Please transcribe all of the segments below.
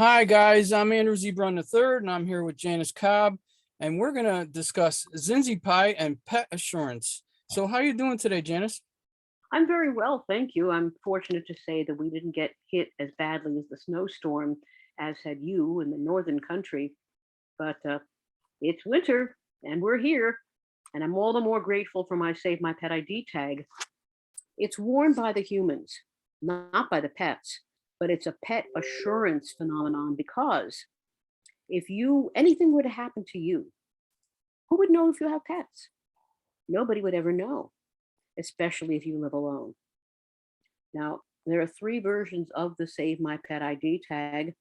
Hi guys, I'm Andrew Zebron III, and I'm here with Janice Cobb, and we're gonna discuss Zinzie Pie and pet assurance. So, how you doing today, Janice? I'm very well, thank you. I'm fortunate to say that we didn't get hit as badly as the snowstorm as had you in the northern country, but it's winter and we're here, and I'm all the more grateful for my Save My Pet ID tag. It's worn by the humans, not by the pets, but it's a pet assurance phenomenon because if anything were to happen to you, who would know if you have pets? Nobody would ever know, especially if you live alone. Now, there are three versions of the Save My Pet ID tag.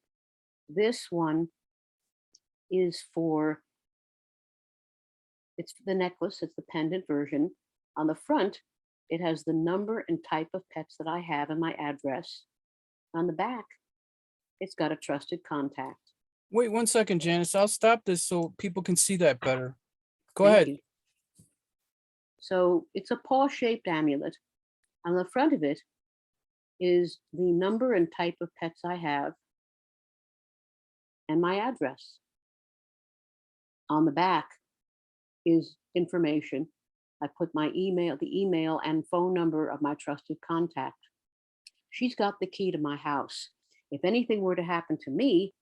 This one is for, it's the necklace, it's the pendant version. On the front, it has the number and type of pets that I have and my address. On the back, it's got a trusted contact. Wait 1 second, Janice. I'll stop this so people can see that better. Go Thank ahead. you. So it's a paw-shaped amulet. On the front of it is the number and type of pets I have and my address. On the back is information. I put my email, the email and phone number of my trusted contact. She's got the key to my house. If anything were to happen to me,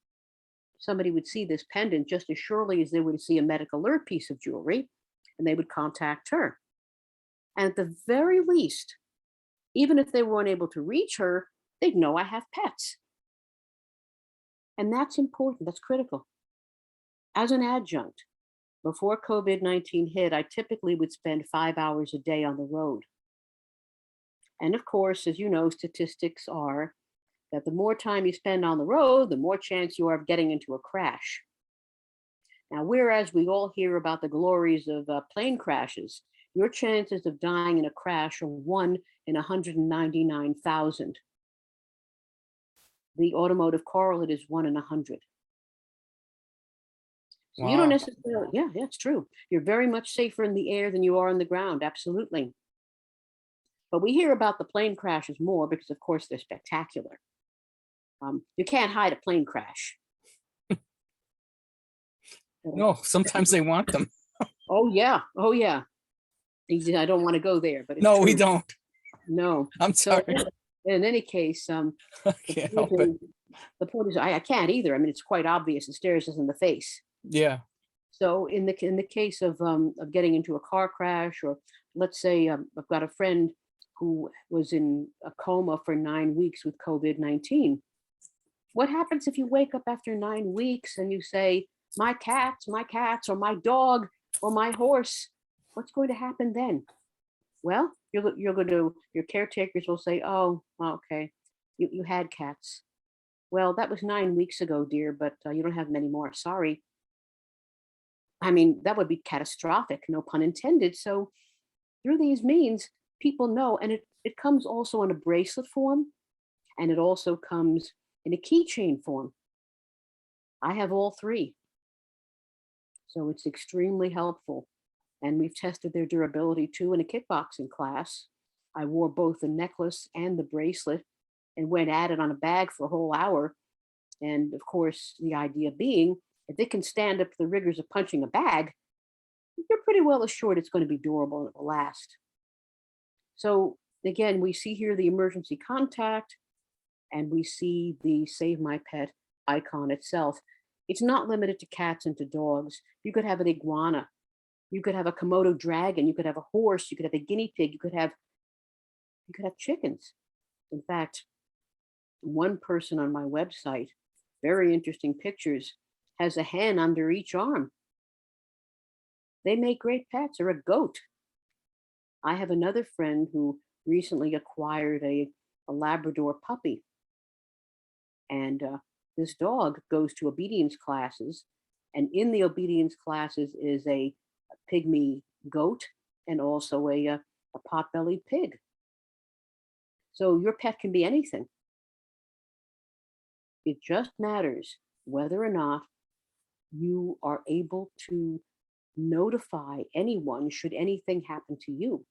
somebody would see this pendant just as surely as they would see a medical alert piece of jewelry, and they would contact her. And at the very least, even if they weren't able to reach her, they'd know I have pets. And that's important, that's critical. As an adjunct, before COVID-19 hit, I typically would spend 5 hours a day on the road. And of course, as you know, statistics are that the more time you spend on the road, the more chance you are of getting into a crash. Now, whereas we all hear about the glories of plane crashes, your chances of dying in a crash are 1 in 199,000. The automotive correlate is 1 in 100. So you don't Wow. necessarily, yeah, it's true. You're very much safer in the air than you are on the ground, absolutely. But we hear about the plane crashes more because, of course, they're spectacular. You can't hide a plane crash. No, sometimes they want them. Oh yeah, oh yeah. I don't want to go there, but it's No, we true. don't. No. I'm So sorry. in any case, I the can't point help it. is, I can't either. I mean, it's quite obvious. It stares us in the face. Yeah. So in the case of getting into a car crash, or let's say I've got a friend who was in a coma for 9 weeks with COVID-19. What happens if you wake up after 9 weeks and you say, my cats, or my dog, or my horse? What's going to happen then? Well, you're going to, your caretakers will say, oh, okay, you had cats. Well, that was 9 weeks ago, dear, but you don't have many more. Sorry. I mean, that would be catastrophic, no pun intended. So through these means, people know, and it comes also in a bracelet form, and it also comes in a keychain form. I have all three. So it's extremely helpful. And we've tested their durability too in a kickboxing class. I wore both the necklace and the bracelet and went at it on a bag for a whole hour. And of course, the idea being, if it can stand up to the rigors of punching a bag, you're pretty well assured it's going to be durable and it will last. So again, we see here the emergency contact, and we see the Save My Pet icon itself. It's not limited to cats and to dogs. You could have an iguana, you could have a Komodo dragon, you could have a horse, you could have a guinea pig, you could have chickens. In fact, one person on my website, very interesting pictures, has a hen under each arm. They make great pets, or a goat. I have another friend who recently acquired a Labrador puppy. And this dog goes to obedience classes. And in the obedience classes is a pygmy goat and also a pot-bellied pig. So your pet can be anything. It just matters whether or not you are able to notify anyone should anything happen to you.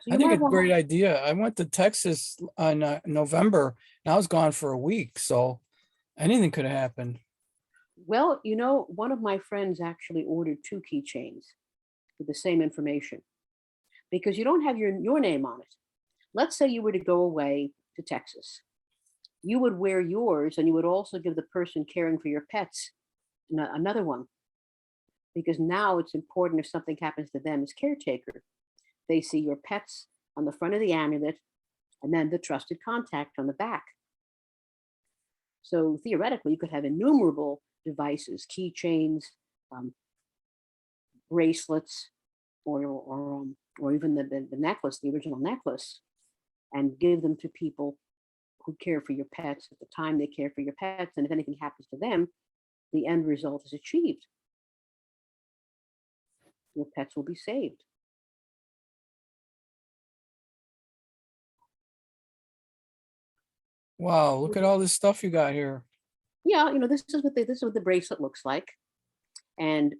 So I you think might it's a want great to, idea. I went to Texas in November and I was gone for a week. So anything could have happened. well, one of my friends actually ordered two keychains with the same information because you don't have your name on it. Let's say you were to go away to Texas. You would wear yours and you would also give the person caring for your pets another one because now it's important if something happens to them as caretaker. They see your pets on the front of the amulet and then the trusted contact on the back. So theoretically, you could have innumerable devices, keychains, um, bracelets, or even the necklace, the original necklace, and give them to people who care for your pets at the time they care for your pets. And if anything happens to them, the end result is achieved. Your pets will be saved. Wow, look at all this stuff you got here. Yeah, this is what the bracelet looks like, and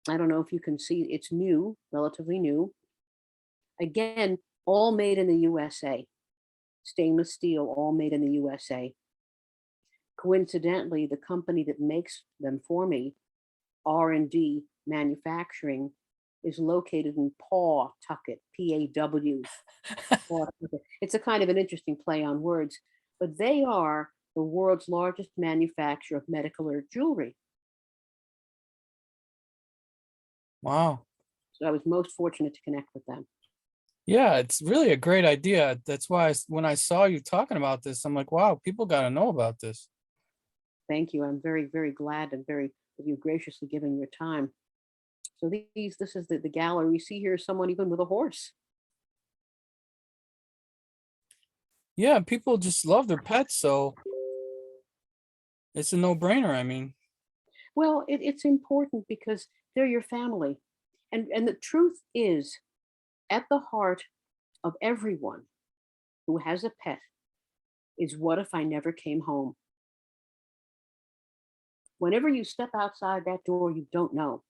I don't know if you can see it's new, relatively new. Again, all made in the USA. Stainless steel, all made in the USA. Coincidentally, the company that makes them for me, R&D Manufacturing, is located in Pawtucket, P-A-W. Pawtucket. It's a kind of an interesting play on words, but they are the world's largest manufacturer of medical or jewelry. Wow. So I was most fortunate to connect with them. Yeah, it's really a great idea. That's why when I saw you talking about this, I'm like, wow, people got to know about this. Thank you. I'm very, very glad and very that you graciously given your time. So this is the gallery. We see here someone even with a horse. Yeah, people just love their pets, so it's a no-brainer. I mean, Well, it's important because they're your family. And the truth is, at the heart of everyone who has a pet is what if I never came home? Whenever you step outside that door, you don't know.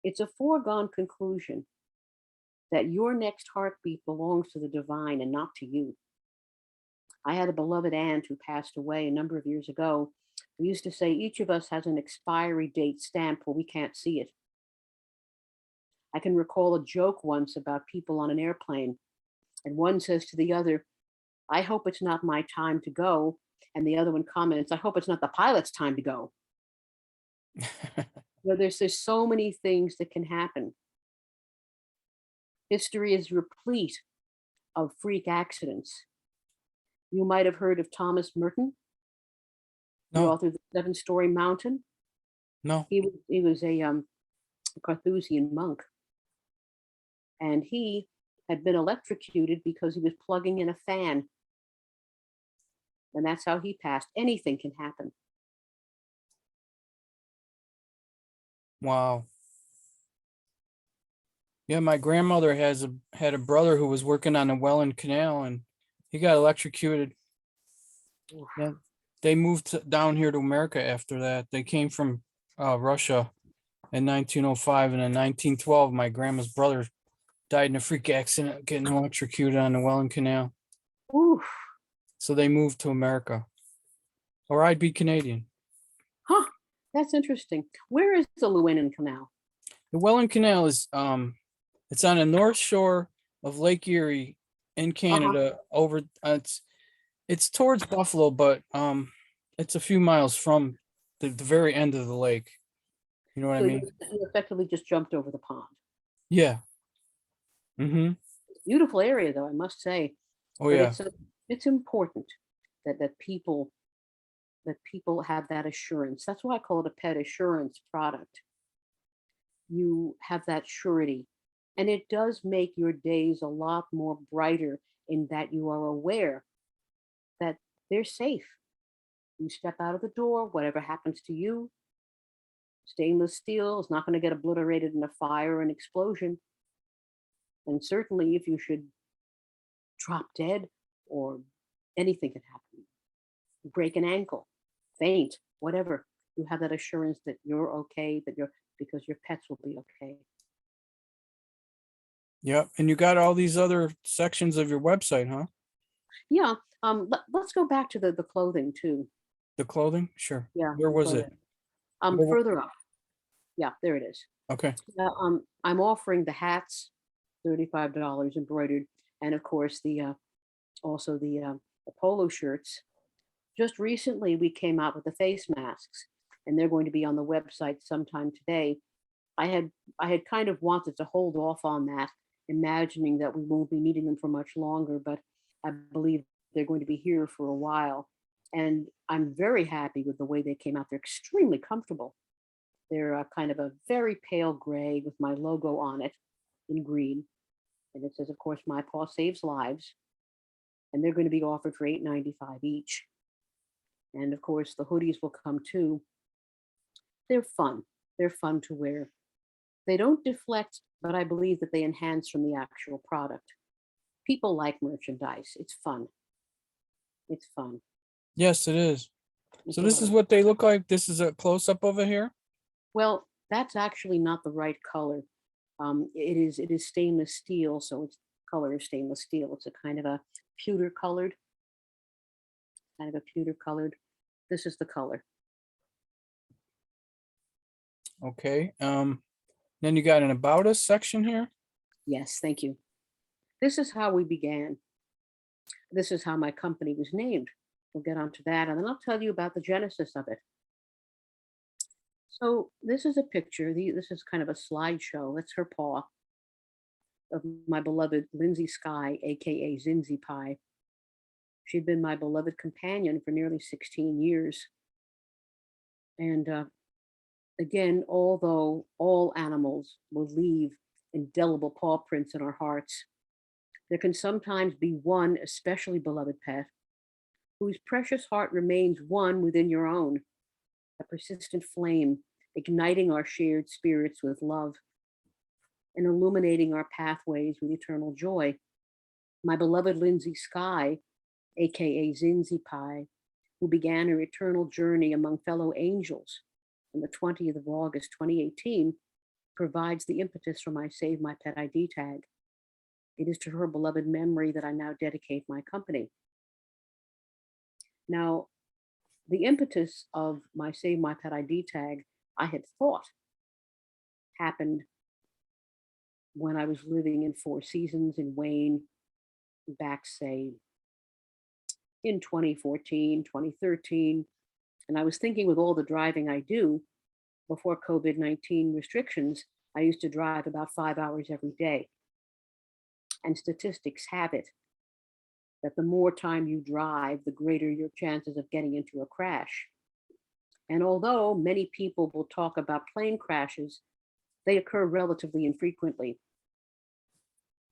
It's a foregone conclusion that your next heartbeat belongs to the divine and not to you. I had a beloved aunt who passed away a number of years ago. We used to say each of us has an expiry date stamp where we can't see it. I can recall a joke once about people on an airplane, and one says to the other, I hope it's not my time to go. And the other one comments, I hope it's not the pilot's time to go. There's so many things that can happen. History is replete of freak accidents. You might have heard of Thomas Merton, the no, author of the Seven-Story Mountain. no. He was a Carthusian monk, and he had been electrocuted because he was plugging in a fan, and that's how he passed. Anything can happen. Wow. Yeah, my grandmother had a brother who was working on the Welland Canal and he got electrocuted. Oof. Yeah. They moved down here to America after that. They came from Russia in 1905, and in 1912, my grandma's brother died in a freak accident getting electrocuted on the Welland Canal. Oof. So they moved to America, or I'd be Canadian. Huh. That's interesting. Where is the Llewellyn Canal? The Welland Canal is it's on the north shore of Lake Erie in Uh-huh. Canada. Over it's towards Buffalo, but it's a few miles from the very end of the lake. You know what I So mean? you effectively just jumped over the pond. Yeah. Mm-hmm. Beautiful area, though, I must say. Oh But yeah. it's important that people have that assurance. That's why I call it a pet assurance product. You have that surety, and it does make your days a lot more brighter in that you are aware that they're safe. You step out of the door, whatever happens to you, stainless steel is not going to get obliterated in a fire or an explosion. And certainly, if you should drop dead or anything can happen, break an ankle, faint, whatever, you have that assurance that you're okay, that because your pets will be okay. Yep. And you got all these other sections of your website, huh? Yeah. Let's go back to the clothing too. The clothing? Sure. Yeah, Where the was it? clothing. Where w- Further up. Yeah, there it is. Okay. I'm offering the hats, $35 embroidered, and of course also the polo shirts. Just recently, we came out with the face masks, and they're going to be on the website sometime today. I had I had kind of wanted to hold off on that, imagining that we won't be needing them for much longer, but I believe they're going to be here for a while. And I'm very happy with the way they came out. They're extremely comfortable. They're kind of a very pale gray with my logo on it in green. And it says, of course, My Paw Saves Lives. And they're going to be offered for $8.95 each. And of course, the hoodies will come too. They're fun. They're fun to wear. They don't deflect, but I believe that they enhance from the actual product. People like merchandise. It's fun. It's fun. Yes, it is. It's So a this lot is of what they look like. This is a close up over here. Well, that's actually not the right color. It is stainless steel, so its color is stainless steel. It's a kind of a pewter colored, kind of a pewter colored. This is the color. Okay. Then you got an about us section here. Yes, thank you. This is how we began. This is how my company was named. We'll get onto that, and then I'll tell you about the genesis of it. So this is a picture. This is kind of a slideshow. That's her paw of my beloved Lindsay Sky, aka Zinzie Pie. She'd been my beloved companion for nearly 16 years. And again, although all animals will leave indelible paw prints in our hearts, there can sometimes be one especially beloved pet whose precious heart remains one within your own, a persistent flame igniting our shared spirits with love and illuminating our pathways with eternal joy. My beloved Lindsay Sky, aka Zinzie Pie, who began her eternal journey among fellow angels on the 20th of August, 2018, provides the impetus for my Save My Pet ID tag. It is to her beloved memory that I now dedicate my company. Now, the impetus of my Save My Pet ID tag, I had thought happened when I was living in Four Seasons in Wayne back, say, in 2014, 2013. And I was thinking with all the driving I do before COVID-19 restrictions, I used to drive about 5 hours every day. And statistics have it that the more time you drive, the greater your chances of getting into a crash. And although many people will talk about plane crashes, they occur relatively infrequently.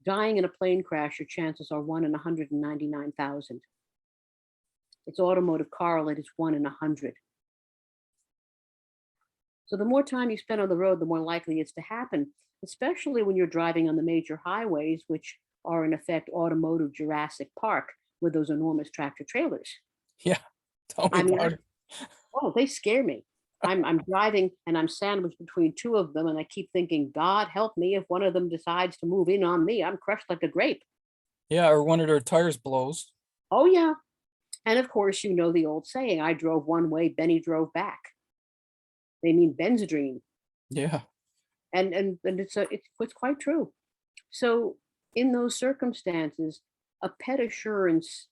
Dying in a plane crash, your chances are 1 in 199,000. Its automotive correlate is 1 in 100. So the more time you spend on the road, the more likely it's to happen, especially when you're driving on the major highways, which are in effect automotive Jurassic Park with those enormous tractor trailers. Yeah. Tell me I mean, about it. oh, they scare me. I'm driving and I'm sandwiched between two of them, and I keep thinking, God help me if one of them decides to move in on me. I'm crushed like a grape. Yeah, or one of their tires blows. Oh yeah. And of course, you know the old saying, I drove one way, Benny drove back. They mean Benzedrine. Yeah. And it's quite true. So in those circumstances, a pet assurance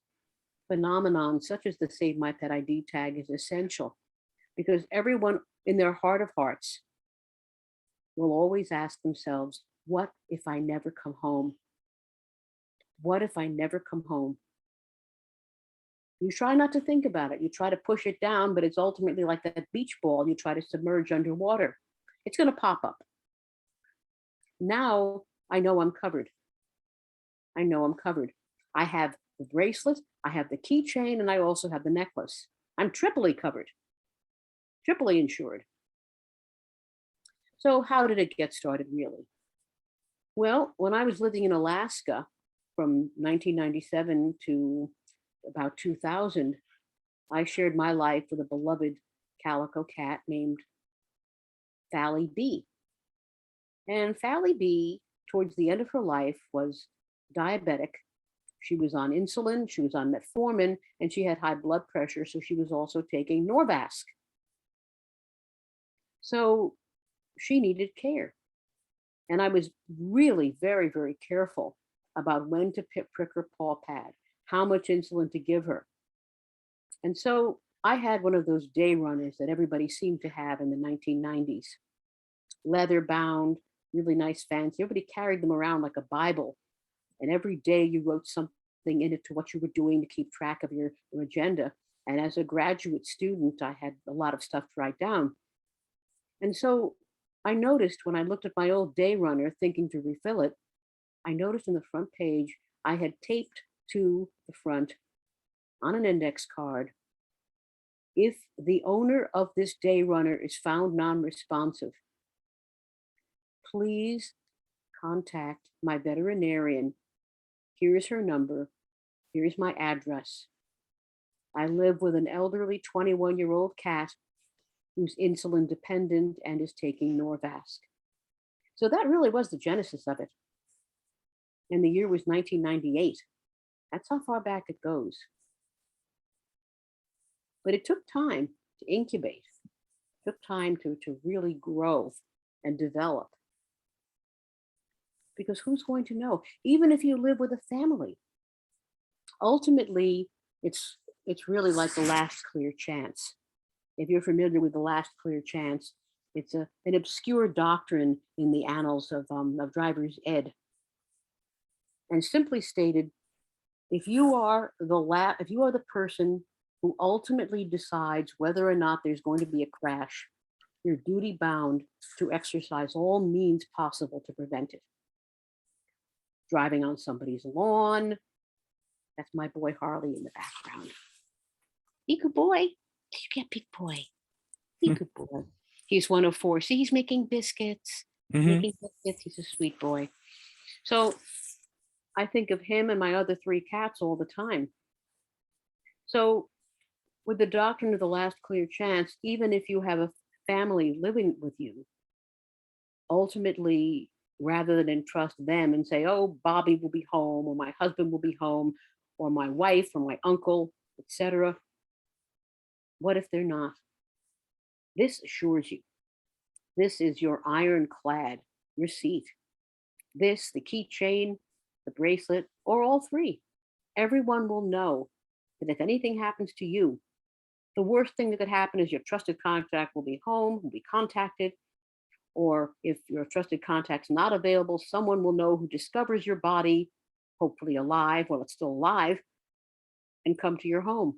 phenomenon such as the Save My Pet ID tag is essential because everyone in their heart of hearts will always ask themselves, what if I never come home? What if I never come home? You try not to think about it. You try to push it down, but it's ultimately like that beach ball you try to submerge underwater. It's going to pop up. Now I know I'm covered. I know I'm covered. I have the bracelet, I have the keychain, and I also have the necklace. I'm triply covered, triply insured. So, how did it get started, really? Well, when I was living in Alaska from 1997 to about 2000, I shared my life with a beloved calico cat named Fally B. And Fally B, towards the end of her life, was diabetic. She was on insulin, she was on metformin, and she had high blood pressure, so she was also taking Norvasc. So she needed care. And I was really very, very careful about when to prick her paw pad, how much insulin to give her. And so I had one of those day runners that everybody seemed to have in the 1990s, leather bound, really nice, fancy. Everybody carried them around like a Bible. And every day you wrote something in it to what you were doing to keep track of your agenda. And as a graduate student, I had a lot of stuff to write down. And so I noticed when I looked at my old day runner thinking to refill it, I noticed in the front page, I had taped to the front on an index card, if the owner of this day runner is found non-responsive, please contact my veterinarian. Here's her number. Here's my address. I live with an elderly 21-year-old cat who's insulin dependent and is taking Norvasc. So that really was the genesis of it. And the year was 1998. That's how far back it goes. But it took time to incubate. It took time to really grow and develop. Because who's going to know? Even if you live with a family, ultimately, it's really like the last clear chance. If you're familiar with the last clear chance, it's an obscure doctrine in the annals of driver's ed. And simply stated, if you are the person who ultimately decides whether or not there's going to be a crash, you're duty bound to exercise all means possible to prevent it. Driving on somebody's lawn. That's my boy Harley in the background. Be good boy. You get big boy. Be good boy. He's 1 of 4. See, he's making biscuits. Making biscuits. He's a sweet boy. So I think of him and my other 3 cats all the time. So with the doctrine of the last clear chance, even if you have a family living with you, ultimately, rather than entrust them and say, oh, Bobby will be home, or my husband will be home, or my wife, or my uncle, etc. What if they're not? This assures you. This is your ironclad receipt. This, the keychain, the bracelet, or all 3. Everyone will know that if anything happens to you, the worst thing that could happen is your trusted contact will be home, will be contacted, or if your trusted contact's not available, someone will know who discovers your body, hopefully alive, while it's still alive, and come to your home.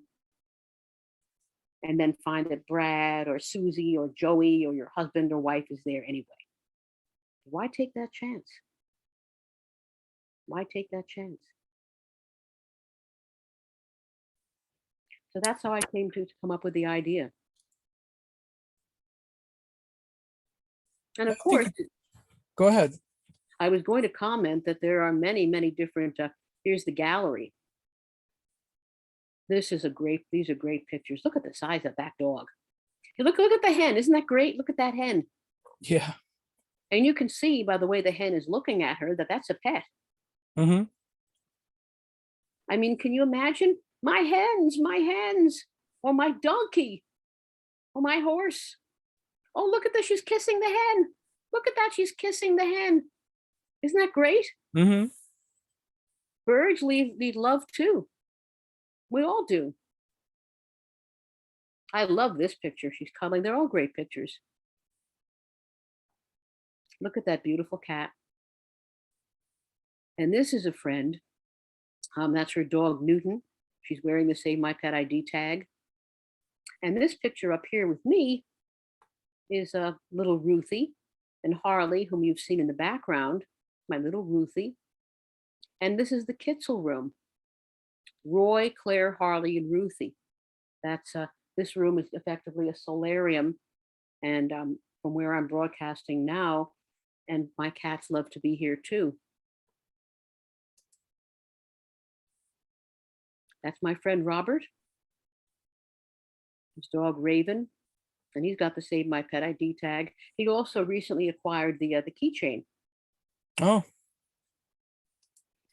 And then find that Brad or Susie or Joey or your husband or wife is there anyway. Why take that chance? Why take that chance? So that's how I came to come up with the idea. And of course, Go ahead. I was going to comment that there are many, many different, here's the gallery. These are great pictures. Look at the size of that dog. Hey, look at the hen. Isn't that great? Look at that hen. Yeah. And you can see by the way the hen is looking at her that that's a pet. Mm-hmm. I mean, can you imagine? My hens, or my donkey, or my horse. Oh, look at this. She's kissing the hen. Look at that. She's kissing the hen. Isn't that great? Mm-hmm. Birds need love too. We all do. I love this picture. She's cuddling. They're all great pictures. Look at that beautiful cat. And this is a friend. That's her dog, Newton. She's wearing the Save My Pet ID tag. And this picture up here with me is little Ruthie and Harley, whom you've seen in the background, my little Ruthie. And this is the Kitzel room. Roy, Claire, Harley, and Ruthie. That's this room is effectively a solarium. And from where I'm broadcasting now, and my cats love to be here too. That's my friend Robert, his dog Raven, and he's got the Save My Pet ID tag. He also recently acquired the keychain. Oh,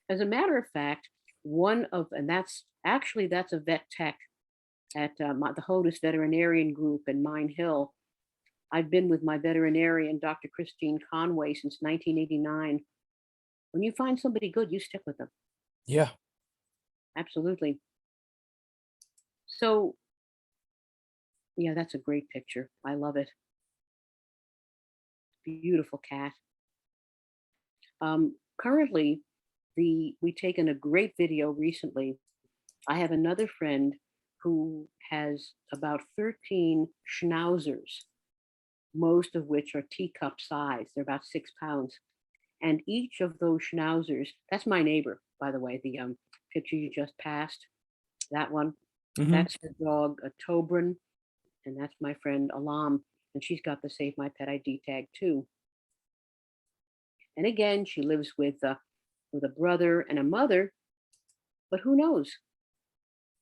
As a matter of fact, and that's a vet tech at the Hodis Veterinarian Group in Mine Hill. I've been with my veterinarian, Dr. Christine Conway, since 1989. When you find somebody good, you stick with them. yeah. Absolutely. So, yeah, that's a great picture. I love it. Beautiful cat. Currently, we taken a great video recently. I have another friend who has about 13 schnauzers, most of which are teacup size. They're about 6 pounds. And each of those schnauzers, that's my neighbor, by the way, the picture you just passed, that one, Hmm. that's her dog, Tobrin, and that's my friend Alam, and she's got the Save My Pet ID tag too. And again, she lives with a brother and a mother, but who knows?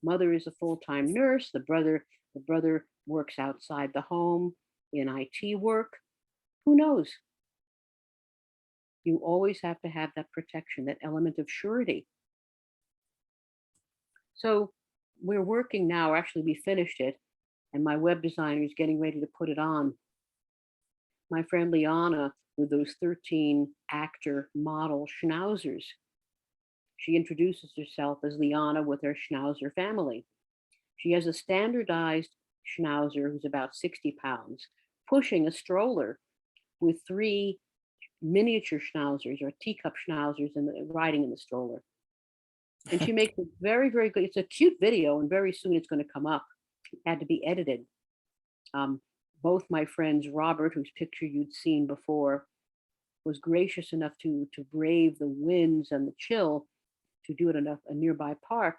Mother is a full-time nurse. The brother works outside the home in IT work. Who knows? You always have to have that protection, that element of surety. So we're working now. Actually, we finished it, and my web designer is getting ready to put it on. My friend Liana, with those 13 actor model schnauzers, she introduces herself as Liana with her schnauzer family. She has a standardized schnauzer who's about 60 pounds, pushing a stroller with three miniature schnauzers or teacup schnauzers and riding in the stroller. And she makes it very, very good. It's a cute video, and very soon it's going to come up. It had to be edited. Um, Both my friends, Robert, whose picture you'd seen before, was gracious enough to brave the winds and the chill to do it in a nearby park.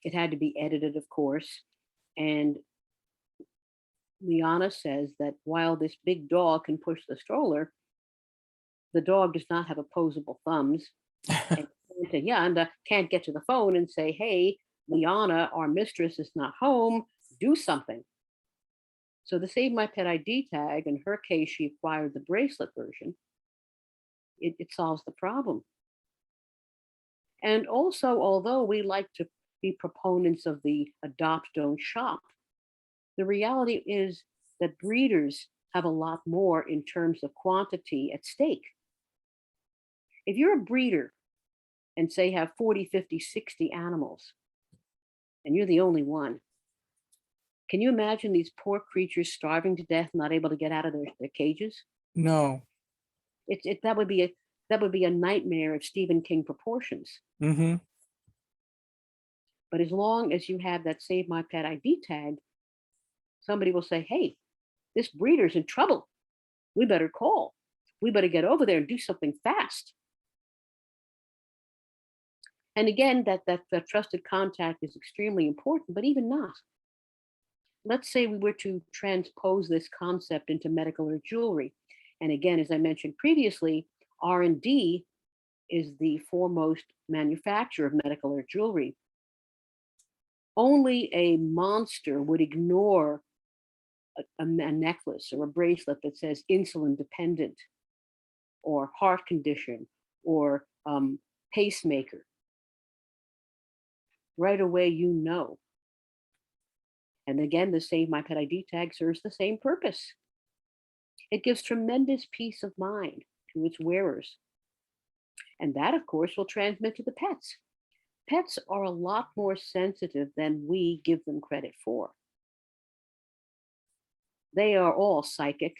It had to be edited, of course. And Liana says that while this big dog can push the stroller, the dog does not have opposable thumbs. And can't get to the phone and say, "Hey, Liana, our mistress is not home. Do something." So the Save My Pet ID tag, in her case, she acquired the bracelet version. It solves the problem. And also, although we like to be proponents of the adopt, don't shop, the reality is that breeders have a lot more in terms of quantity at stake. If you're a breeder and say have 40, 50, 60 animals, and you're the only one, can you imagine these poor creatures starving to death, not able to get out of their cages? No. That would be a nightmare of Stephen King proportions. Hmm. But as long as you have that Save My Pet ID tag, somebody will say, "Hey, this breeder's in trouble. We better call. We better get over there and do something fast." And again, that trusted contact is extremely important, but even not. Let's say we were to transpose this concept into medical or jewelry. And again, as I mentioned previously, R&D is the foremost manufacturer of medical or jewelry. Only a monster would ignore a necklace or a bracelet that says insulin dependent or heart condition or pacemaker. Right away, you know. And again, the Save My Pet ID tag serves the same purpose. It gives tremendous peace of mind to its wearers. And that, of course, will transmit to the pets. Pets are a lot more sensitive than we give them credit for. They are all psychic.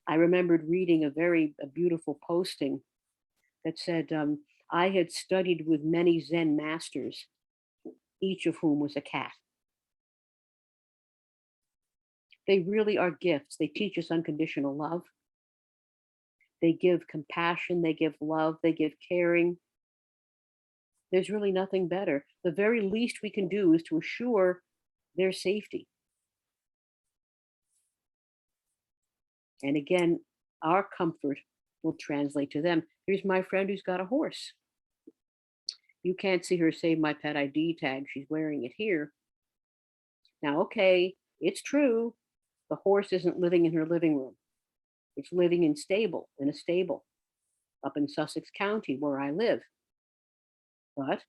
I remembered reading a beautiful posting that said, I had studied with many Zen masters, each of whom was a cat. They really are gifts. They teach us unconditional love. They give compassion, they give love, they give caring. There's really nothing better. The very least we can do is to assure their safety. And again, our comfort will translate to them. Here's my friend who's got a horse. You can't see her Save My Pet ID tag. She's wearing it here. Now, okay, it's true. The horse isn't living in her living room. It's living in a stable up in Sussex County where I live. But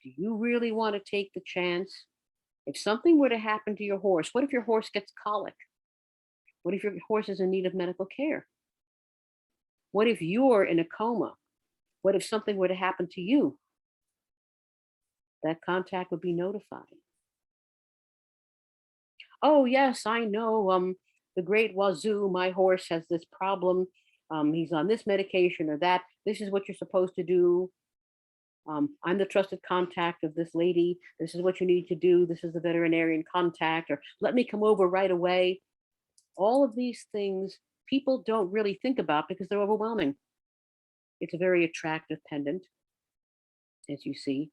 do you really want to take the chance? If something were to happen to your horse, what if your horse gets colic? What if your horse is in need of medical care? What if you're in a coma? What if something were to happen to you? That contact would be notified. Oh, yes, I know. The great wazoo, my horse has this problem. He's on this medication or that. This is what you're supposed to do. I'm the trusted contact of this lady. This is what you need to do. This is the veterinarian contact, or let me come over right away. All of these things people don't really think about because they're overwhelming. It's a very attractive pendant, as you see.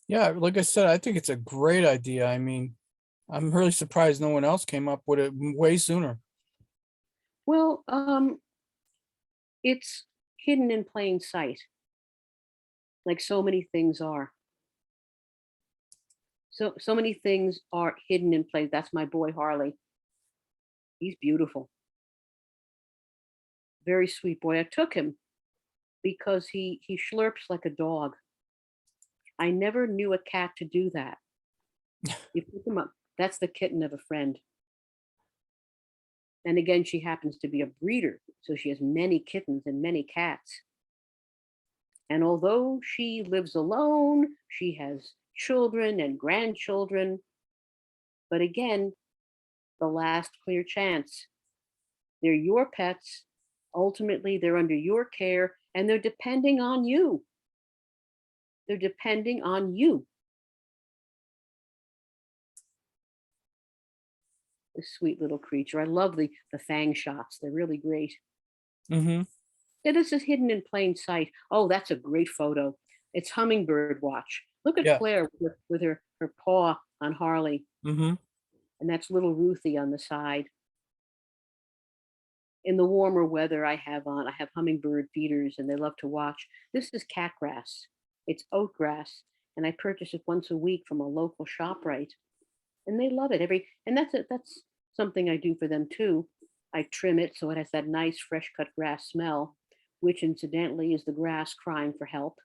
Yeah, like I said, I think it's a great idea. I mean, I'm really surprised no one else came up with it way sooner. Well, it's hidden in plain sight, like so many things are. So many things are hidden in plain. That's my boy Harley. He's beautiful, very sweet boy. I took him because he slurps like a dog. I never knew a cat to do that. You pick him up. That's the kitten of a friend. And again, she happens to be a breeder, so she has many kittens and many cats. And although she lives alone, she has children and grandchildren. But again, the last clear chance. They're your pets. Ultimately, they're under your care and they're depending on you. They're depending on you. This sweet little creature. I love the fang shots. They're really great. Mm-hmm. Yeah, this is hidden in plain sight. Oh, that's a great photo. It's hummingbird watch. Look at Yeah. Claire with her paw on Harley, Mm-hmm. and that's little Ruthie on the side. In the warmer weather, I have hummingbird feeders, and they love to watch. This is catgrass. It's oat grass, and I purchase it once a week from a local ShopRite, and they love it. That's something I do for them too. I trim it so it has that nice fresh cut grass smell, which incidentally is the grass crying for help.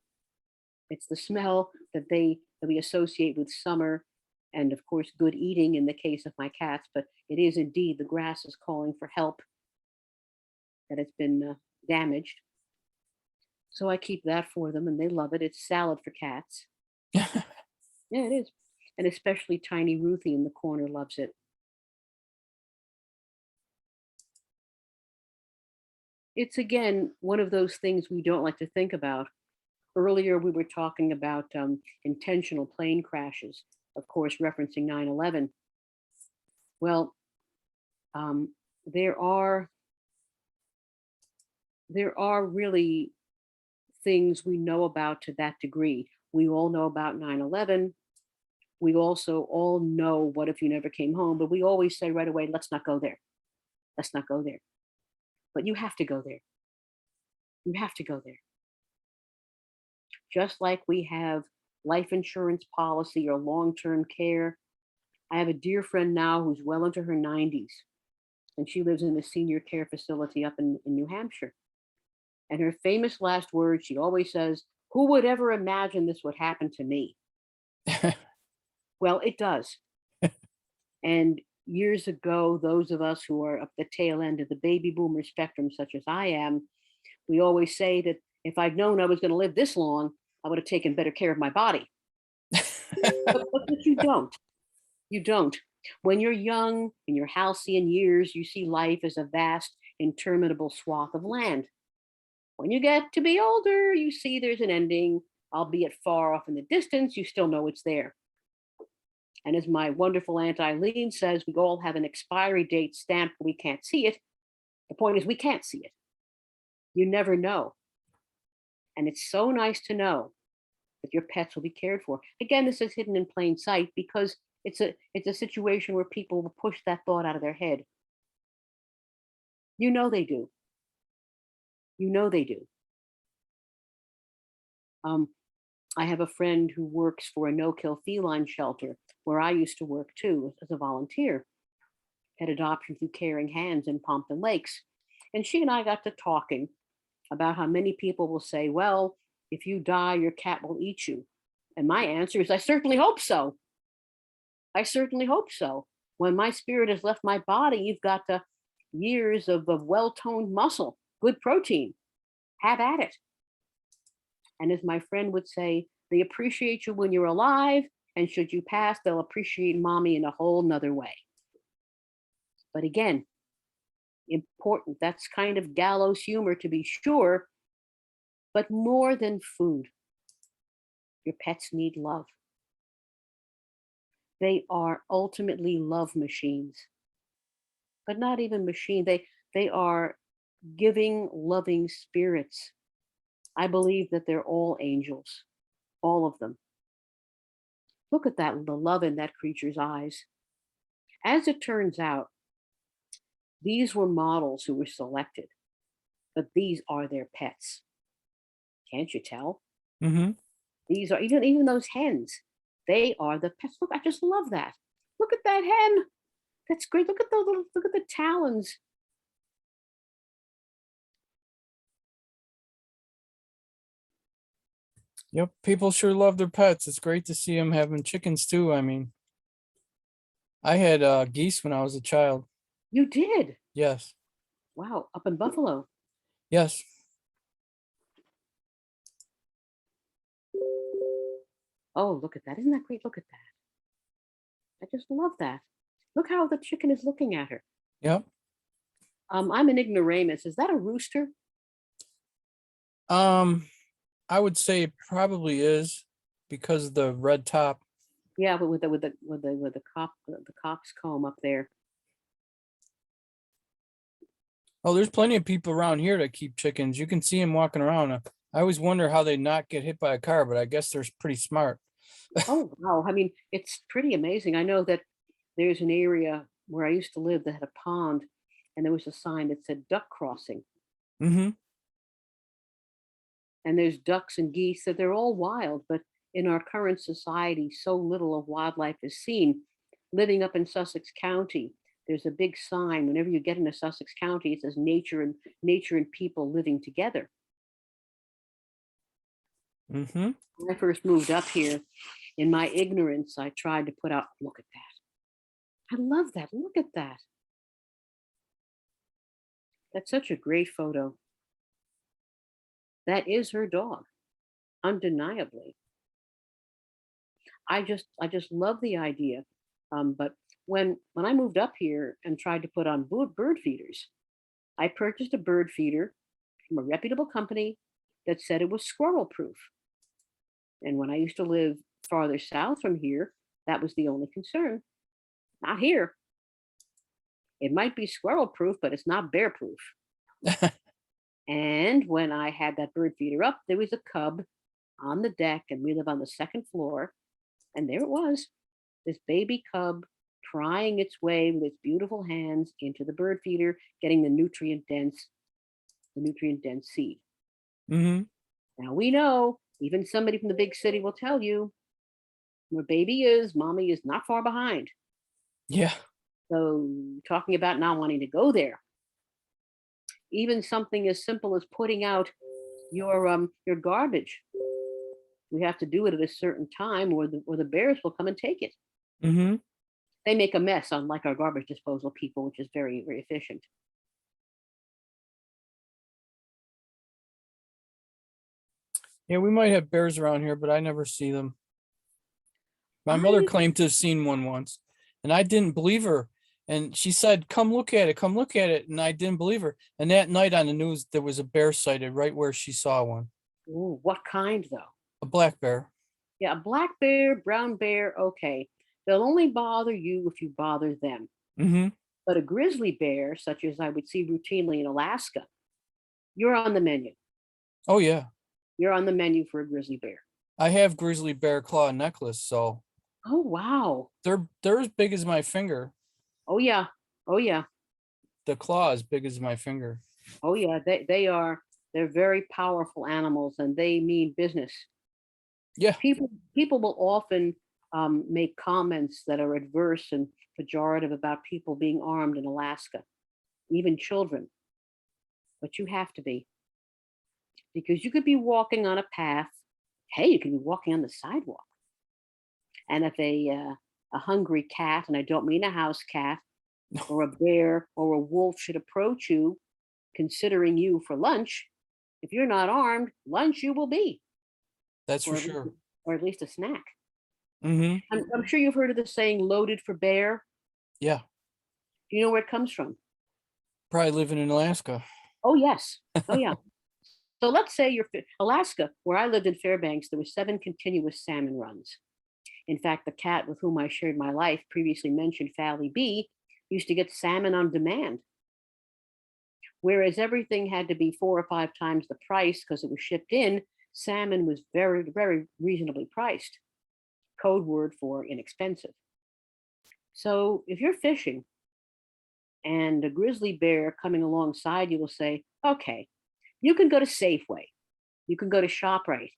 It's the smell that we associate with summer and of course good eating in the case of my cats, but it is indeed the grass is calling for help that it's been damaged. So I keep that for them and they love it. It's salad for cats. Yeah, it is. And especially tiny Ruthie in the corner loves it. It's again one of those things we don't like to think about. Earlier, we were talking about intentional plane crashes, of course, referencing 9/11. Well, um, there are there are really things we know about to that degree. We all know about 9/11. We also all know what if you never came home, but we always say right away, let's not go there. Let's not go there. But you have to go there. You have to go there. Just like we have life insurance policy or long term care. I have a dear friend now who's well into her 90s, and she lives in a senior care facility up in New Hampshire. And her famous last words, she always says, "Who would ever imagine this would happen to me?" Well, it does. And years ago, those of us who are up the tail end of the baby boomer spectrum, such as I am, we always say that if I'd known I was going to live this long, I would have taken better care of my body. But you don't. You don't. When you're young, in your halcyon years, you see life as a vast, interminable swath of land. When you get to be older, you see there's an ending, albeit far off in the distance, you still know it's there. And as my wonderful Aunt Eileen says, we all have an expiry date stamped, we can't see it. The point is, we can't see it. You never know. And it's so nice to know that your pets will be cared for. Again, this is hidden in plain sight because it's a situation where people will push that thought out of their head. You know they do. You know they do. Um, I have a friend who works for a no-kill feline shelter where I used to work too as a volunteer at Adoption Through Caring Hands in Pompton Lakes. And she and I got to talking about how many people will say, well, if you die, your cat will eat you. And my answer is, I certainly hope so. I certainly hope so. When my spirit has left my body, you've got years of well toned muscle, good protein. Have at it. And as my friend would say, they appreciate you when you're alive. And should you pass, they'll appreciate mommy in a whole nother way. But again, important. That's kind of gallows humor to be sure, but more than food. Your pets need love. They are ultimately love machines, but not even machine. They are giving, loving spirits. I believe that they're all angels, all of them. Look at that, the love in that creature's eyes. As it turns out, these were models who were selected, but these are their pets. Can't you tell? Mm-hmm. These are even those hens. They are the pets. Look, I just love that. Look at that hen. That's great. Look at the look at the talons. Yep. People sure love their pets. It's great to see them having chickens too. I mean, I had geese when I was a child. You did. Yes. Wow, up in Buffalo. Yes. Oh, look at that. Isn't that great? Look at that. I just love that. Look how the chicken is looking at her. Yep. I'm an ignoramus. Is that a rooster? Um, I would say it probably is because of the red top. Yeah, but with the cock's comb up there. Oh, there's plenty of people around here that keep chickens. You can see them walking around. I always wonder how they not get hit by a car, but I guess they're pretty smart. Oh wow. I mean, it's pretty amazing. I know that there's an area where I used to live that had a pond and there was a sign that said duck crossing. Mm-hmm. And there's ducks and geese that they're all wild, but in our current society, so little of wildlife is seen. Living up in Sussex County, there's a big sign whenever you get into Sussex County, it says nature and people living together. Mm-hmm. When I first moved up here, in my ignorance, I tried to put out, look at that. I love that. Look at that. That's such a great photo. That is her dog, undeniably. I just love the idea. But when I moved up here and tried to put on bird feeders, I purchased a bird feeder from a reputable company that said it was squirrel proof. And when I used to live farther south from here, that was the only concern. Not here. It might be squirrel proof, but it's not bear proof. And when I had that bird feeder up, there was a cub on the deck, and we live on the second floor. And there it was, this baby cub prying its way with its beautiful hands into the bird feeder, getting the nutrient dense seed. Mm-hmm. Now we know, even somebody from the big city will tell you, where baby is, mommy is not far behind. Yeah. So talking about not wanting to go there, even something as simple as putting out your garbage. We have to do it at a certain time, or the bears will come and take it. Mm-hmm. They make a mess, unlike our garbage disposal people, which is very, very efficient. Yeah, we might have bears around here, but I never see them. My mother I claimed to have seen one once, and I didn't believe her. And she said, "Come look at it, come look at it." And I didn't believe her. And that night on the news, there was a bear sighted right where she saw one. Ooh, what kind though? A black bear. Yeah, a black bear, brown bear, okay. They'll only bother you if you bother them. Mm-hmm. But a grizzly bear, such as I would see routinely in Alaska, you're on the menu. Oh yeah. You're on the menu for a grizzly bear. I have grizzly bear claw necklace, so Oh wow. they're as big as my finger. Oh yeah. Oh yeah. The claw is big as my finger. Oh yeah. They're very powerful animals and they mean business. Yeah, People will often make comments that are adverse and pejorative about people being armed in Alaska, even children. But you have to be, because you could be walking on a path. Hey, you could be walking on the sidewalk, and if a hungry cat, and I don't mean a house cat, or a bear or a wolf should approach you, considering you for lunch, if you're not armed, lunch you will be, that's for or at least, sure. or at least a snack. Hmm. I'm sure you've heard of the saying "loaded for bear." Yeah, Do you know where it comes from? probably living in Alaska. Oh yes, oh yeah. So let's say Alaska, where I lived in Fairbanks, there were 7 continuous salmon runs. In fact, the cat with whom I shared my life, previously mentioned Fally B, used to get salmon on demand, whereas everything had to be 4 or 5 times the price because it was shipped in. Salmon was very, very reasonably priced, code word for inexpensive. So if you're fishing and a grizzly bear coming alongside you will say, okay, you can go to Safeway, you can go to ShopRite,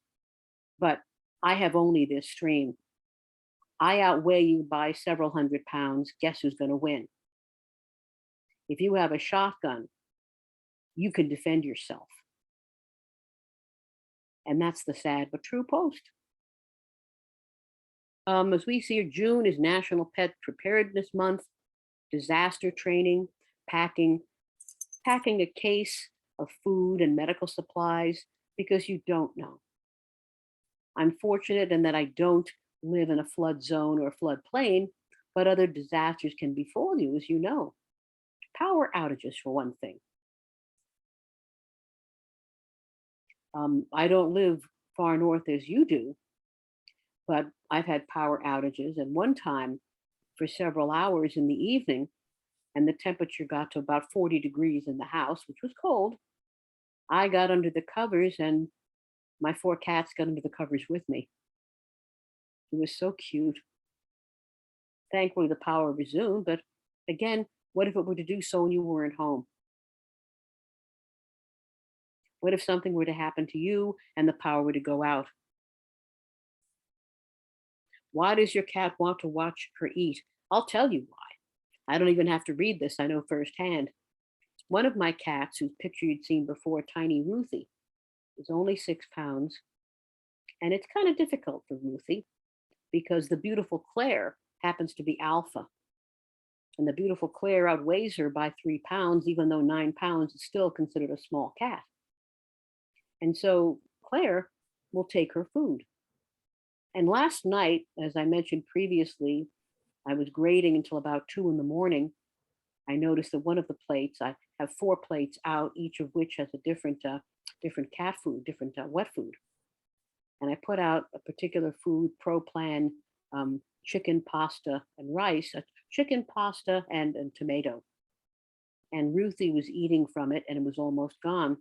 but I have only this stream. I outweigh you by several hundred pounds. Guess who's going to win? If you have a shotgun, you can defend yourself. And that's the sad but true post. As we see here, June is National Pet Preparedness Month, disaster training, packing, packing a case of food and medical supplies because you don't know. I'm fortunate in that I don't live in a flood zone or floodplain, but other disasters can befall you, as you know. Power outages, for one thing. I don't live far north as you do, but I've had power outages. And one time, for several hours in the evening, and the temperature got to about 40 degrees in the house, which was cold, I got under the covers and my 4 cats got under the covers with me. It was so cute. Thankfully, the power resumed, but again, what if it were to do so when you weren't home? What if something were to happen to you and the power were to go out? Why does your cat want to watch her eat? I'll tell you why. I don't even have to read this, I know firsthand. One of my cats, whose picture you'd seen before, Tiny Ruthie, is only 6 pounds. And it's kind of difficult for Ruthie because the beautiful Claire happens to be alpha. And the beautiful Claire outweighs her by 3 pounds, even though 9 pounds is still considered a small cat. And so Claire will take her food. And last night, as I mentioned previously, I was grading until about 2 in the morning. I noticed that one of the plates, I have 4 plates out, each of which has a different cat food, different wet food. And I put out a particular food, Pro Plan chicken, pasta, and rice, chicken, pasta, and tomato. And Ruthie was eating from it and it was almost gone.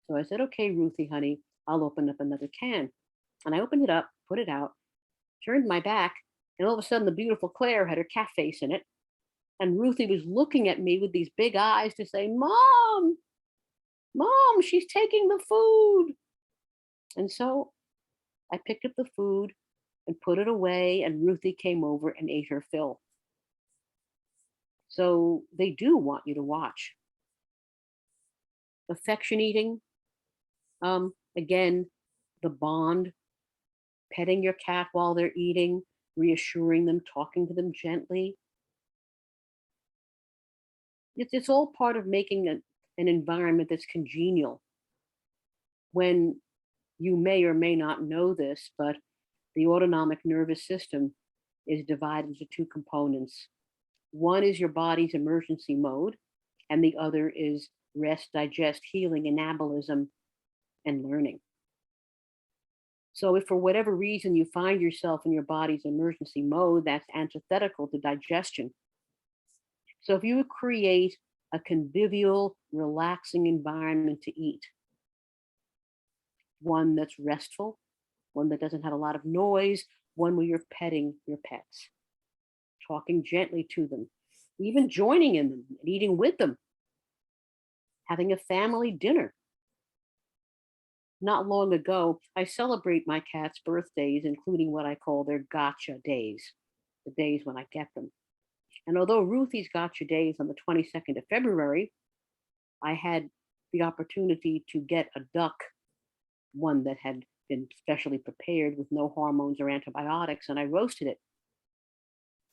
So I said, okay, Ruthie, honey, I'll open up another can. And I opened it up, put it out, turned my back, and all of a sudden the beautiful Claire had her cat face in it. And Ruthie was looking at me with these big eyes to say, Mom, Mom, she's taking the food. And so I picked up the food and put it away, and Ruthie came over and ate her fill. So they do want you to watch. Affection eating, again, the bond, petting your cat while they're eating, reassuring them, talking to them gently. It's all part of making an environment that's congenial. When you may or may not know this, but the autonomic nervous system is divided into 2 components. One is your body's emergency mode, and the other is rest, digest, healing, anabolism, and learning. So, if for whatever reason you find yourself in your body's emergency mode, that's antithetical to digestion. So, if you create a convivial, relaxing environment to eat, one that's restful, one that doesn't have a lot of noise, one where you're petting your pets, talking gently to them, even joining in them and eating with them, having a family dinner. not long ago, I celebrate my cat's birthdays, including what I call their gotcha days, the days when I get them. And although Ruthie's gotcha day is on the 22nd of February, I had the opportunity to get a duck, one that had been specially prepared with no hormones or antibiotics, and I roasted it.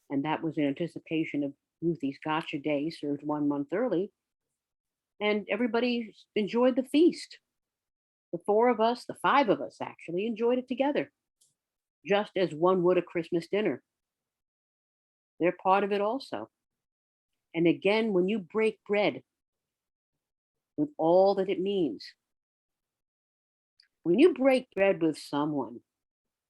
And that was in anticipation of Ruthie's gotcha day, served 1 month early. And everybody enjoyed the feast. The four of us, the five of us actually, enjoyed it together, just as one would a Christmas dinner. They're part of it also. And again, when you break bread with all that it means, when you break bread with someone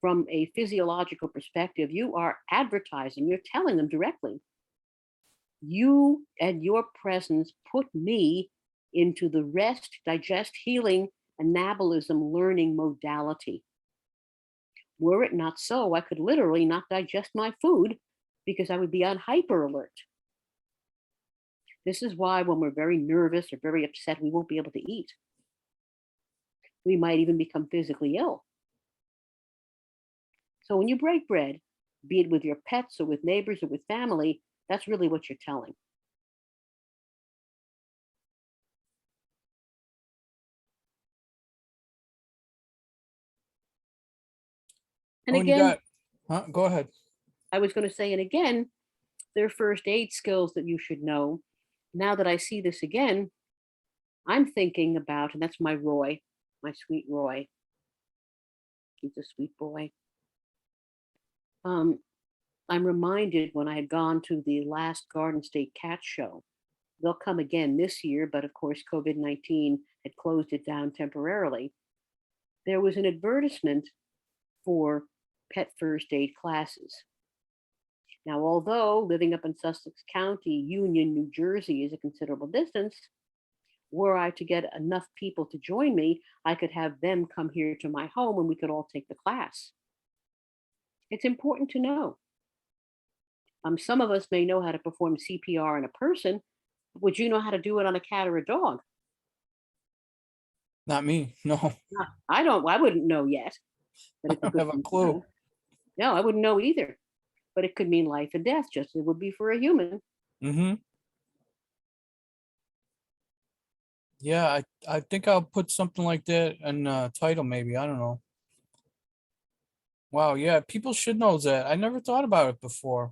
from a physiological perspective, you are advertising, you're telling them directly, you and your presence put me into the rest, digest, healing, anabolism learning modality. Were it not so, I could literally not digest my food because I would be on hyper alert. This is why when we're very nervous or very upset, we won't be able to eat. We might even become physically ill. So when you break bread, be it with your pets or with neighbors or with family, that's really what you're telling. And Oh, and you again, got, huh? Go ahead. I was going to say, and again, they're first aid skills that you should know. Now that I see this again, I'm thinking about, and that's my Roy, my sweet Roy. He's a sweet boy. Um, I'm reminded when I had gone to the last Garden State Cat Show. They'll come again this year, but of course, COVID-19 had closed it down temporarily. There was an advertisement for pet first aid classes. Now, although living up in Sussex County, Union, New Jersey is a considerable distance, were I to get enough people to join me, I could have them come here to my home and we could all take the class. It's important to know. Some of us may know how to perform CPR on a person. Would you know how to do it on a cat or a dog? Not me. No, I don't. I wouldn't know yet, but I it's a don't good have a thing to clue. know. No, I wouldn't know either. But it could mean life and death, just as it would be for a human. Mm-hmm. Yeah, I think I'll put something like that in title, maybe. I don't know. Wow, yeah, people should know that. I never thought about it before.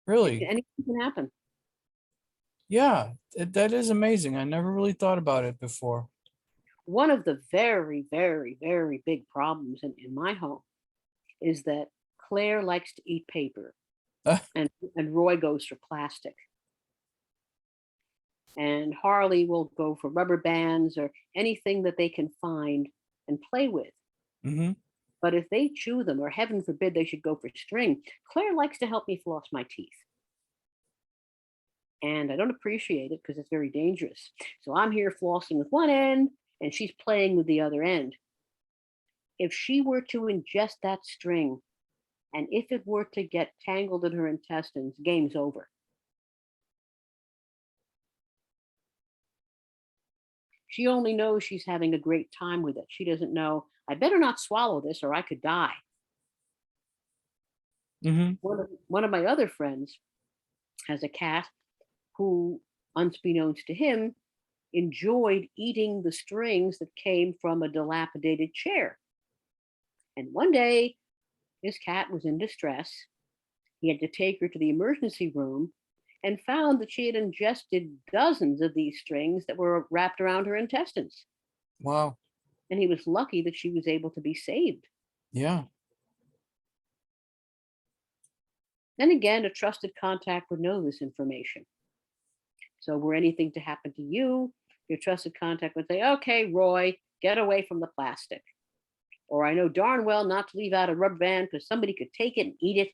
Really? Anything can happen. Yeah, that is amazing. I never really thought about it before. One of the very, very, very big problems in my home is that Claire likes to eat paper and Roy goes for plastic. And Harley will go for rubber bands or anything that they can find and play with. Mm-hmm. But if they chew them, or heaven forbid they should go for string, Claire likes to help me floss my teeth. And I don't appreciate it because it's very dangerous. So I'm here flossing with one end and she's playing with the other end. If she were to ingest that string and if it were to get tangled in her intestines, game's over. She only knows she's having a great time with it. She doesn't know, I better not swallow this or I could die. Mm-hmm. One of my other friends has a cat who, unbeknownst to him, enjoyed eating the strings that came from a dilapidated chair. And one day, his cat was in distress. He had to take her to the emergency room and found that she had ingested dozens of these strings that were wrapped around her intestines. Wow. And he was lucky that she was able to be saved. Yeah. Then again, a trusted contact would know this information. So, were anything to happen to you, your trusted contact would say, okay, Roy, get away from the plastic. Or I know darn well not to leave out a rubber band because somebody could take it and eat it.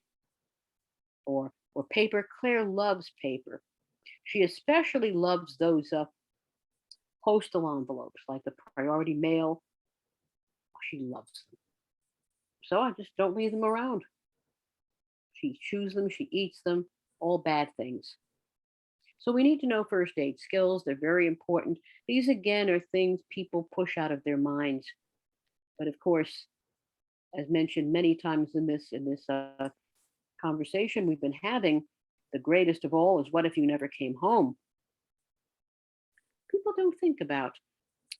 Or paper. Claire loves paper. She especially loves those postal envelopes, like the priority mail. She loves them. So I just don't leave them around. She chews them, she eats them, all bad things. So we need to know first aid skills. They're very important. These again are things people push out of their minds. But of course, as mentioned many times in this conversation we've been having, the greatest of all is what if you never came home? People don't think about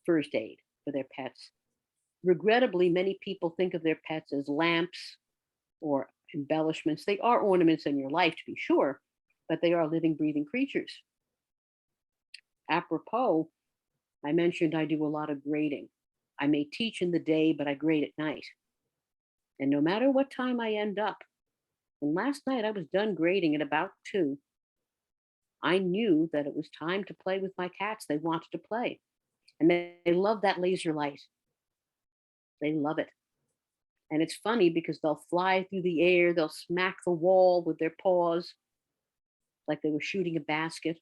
first aid for their pets. Regrettably, many people think of their pets as lamps or embellishments. They are ornaments in your life, to be sure, but they are living, breathing creatures. Apropos, I mentioned I do a lot of grading. I may teach in the day, but I grade at night. And no matter what time I end up, and last night I was done grading at about 2, I knew that it was time to play with my cats. They wanted to play. And they love that laser light. They love it. And it's funny because they'll fly through the air, they'll smack the wall with their paws like they were shooting a basket,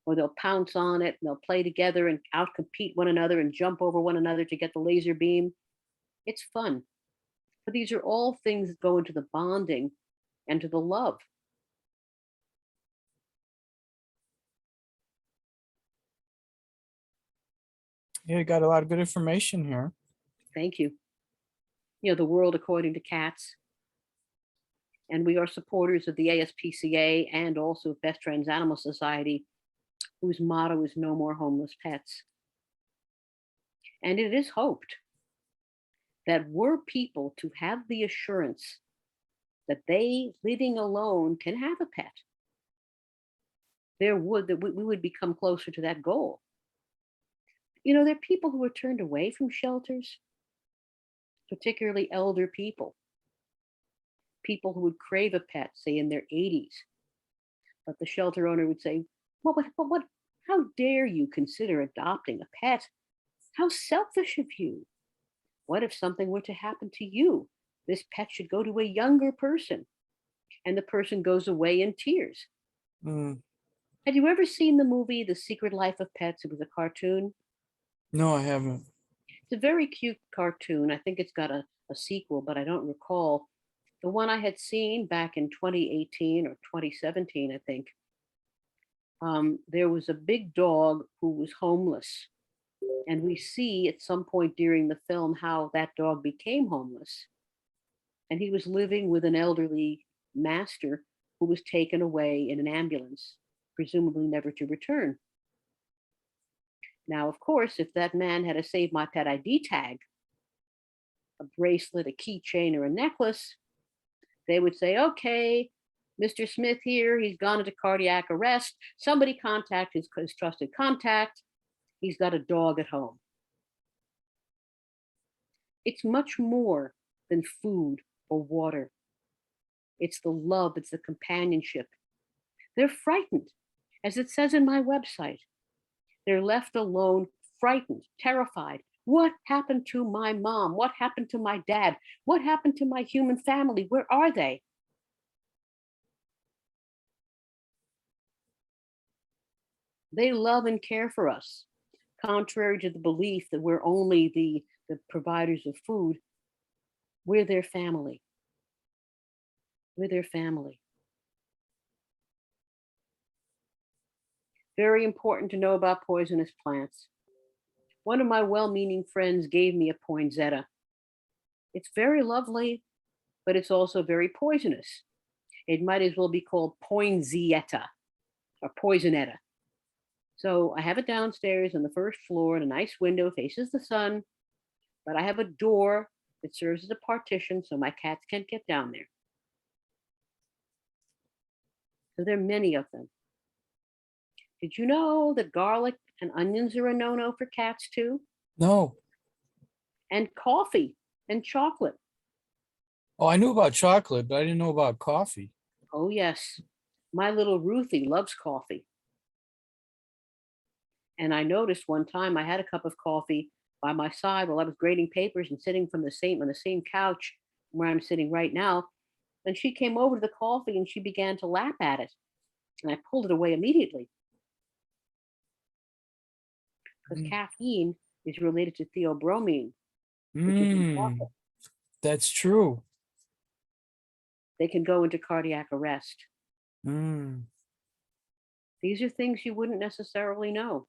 or they'll pounce on it and they'll play together and outcompete one another and jump over one another to get the laser beam. It's fun. But these are all things that go into the bonding and to the love. Yeah, you got a lot of good information here. Thank you. You know, the world according to cats. And we are supporters of the ASPCA and also Best Friends Animal Society, whose motto is no more homeless pets. And it is hoped that were people to have the assurance that they living alone can have a pet, we would become closer to that goal. You know, there are people who are turned away from shelters, particularly elder people who would crave a pet, say in their 80s. But the shelter owner would say, what, how dare you consider adopting a pet? How selfish of you. What if something were to happen to you? This pet should go to a younger person. And the person goes away in tears. Mm, Had you ever seen the movie The Secret Life of Pets? It was a cartoon. no, I haven't. It's a very cute cartoon. I think it's got a sequel, but I don't recall. The one I had seen back in 2018 or 2017, I think, there was a big dog who was homeless. And we see at some point during the film how that dog became homeless. And he was living with an elderly master who was taken away in an ambulance, presumably never to return. Now, of course, if that man had a Save My Pet ID tag, a bracelet, a keychain, or a necklace, they would say, okay, Mr. Smith here, he's gone into cardiac arrest. Somebody contact his trusted contact. He's got a dog at home. It's much more than food or water. It's the love, it's the companionship. They're frightened, as it says in my website. They're left alone, frightened, terrified. What happened to my mom? What happened to my dad? What happened to my human family? Where are they? They love and care for us, contrary to the belief that we're only the providers of food. We're their family. We're their family. Very important to know about poisonous plants. One of my well-meaning friends gave me a poinsettia. It's very lovely, but it's also very poisonous. It might as well be called poinsettia or poisonetta. So I have it downstairs on the first floor, and a nice window faces the sun, but I have a door that serves as a partition so my cats can't get down there. So there are many of them. Did you know that garlic and onions are a no-no for cats too? No. And coffee and chocolate. Oh, I knew about chocolate, but I didn't know about coffee. Oh, yes. My little Ruthie loves coffee. And I noticed one time I had a cup of coffee by my side while I was grading papers and sitting on the same couch where I'm sitting right now. And she came over to the coffee and she began to lap at it. And I pulled it away immediately because Mm. caffeine is related to theobromine, which is in Mm, chocolate. that's true. They can go into cardiac arrest. Mm. These are things you wouldn't necessarily know.